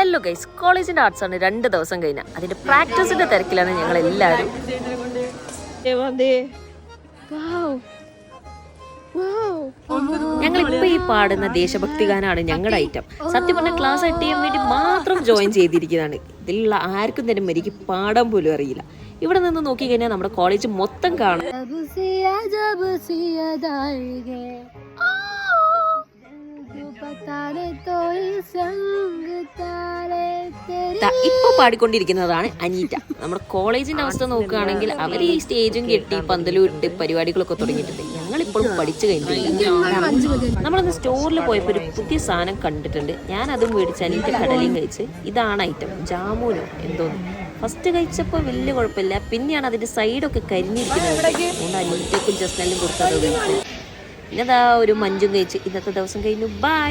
Hello guys, കോളേജിന്റെ arts ആണ് 2 ദിവസം കഴിഞ്ഞ അതിന്റെ പ്രാക്ടീസിന്റെ തിരക്കിലാണ് ഞങ്ങൾ എല്ലാവരും. ഞങ്ങളിപ്പോ ഈ പാടുന്ന ദേശഭക്തി ഗാനാണ് ഞങ്ങളുടെ ഐറ്റം. സത്യം പറഞ്ഞ ക്ലാസ് അറ്റൻഡ് ചെയ്യാൻ വേണ്ടി മാത്രം ജോയിൻ ചെയ്തിരിക്കുന്നതാണ്. ഇതിലുള്ള ആർക്കും തന്നെ മരിക്ക് പാടാൻ പോലും അറിയില്ല. ഇവിടെ നിന്ന് നോക്കി കഴിഞ്ഞാൽ നമ്മുടെ കോളേജ് മൊത്തം കാണാം. ഇപ്പൊ പാടിക്കൊണ്ടിരിക്കുന്നതാണ് അനീറ്റ. നമ്മുടെ കോളേജിന്റെ അവസ്ഥ നോക്കുകയാണെങ്കിൽ അവർ ഈ സ്റ്റേജും കെട്ടി പന്തലും ഇട്ട് പരിപാടികളൊക്കെ തുടങ്ങിയിട്ടുണ്ട്. ഞങ്ങളിപ്പോഴും പഠിച്ചു കഴിഞ്ഞിട്ടില്ല. നമ്മളൊന്ന് സ്റ്റോറിൽ പോയപ്പോൾ ഒരു പുതിയ സാധനം കണ്ടിട്ടുണ്ട്. ഞാൻ അതും മേടിച്ച് അനീറ്റ കടലയും കഴിച്ച്. ഇതാണ് ഐറ്റം, ജാമൂനോ എന്തോന്ന്. ഫസ്റ്റ് കഴിച്ചപ്പോൾ വലിയ കുഴപ്പമില്ല, പിന്നെയാണ് അതിന്റെ സൈഡൊക്കെ കരിഞ്ഞിരിക്കുന്നത്. അതുകൊണ്ട് അനീറ്റക്കും ജസ്നലിനും കൊടുത്തത്. പിന്നെതാ ഒരു മഞ്ചും കഴിച്ച് ഇന്നത്തെ ദിവസം കഴിഞ്ഞു. ബൈ.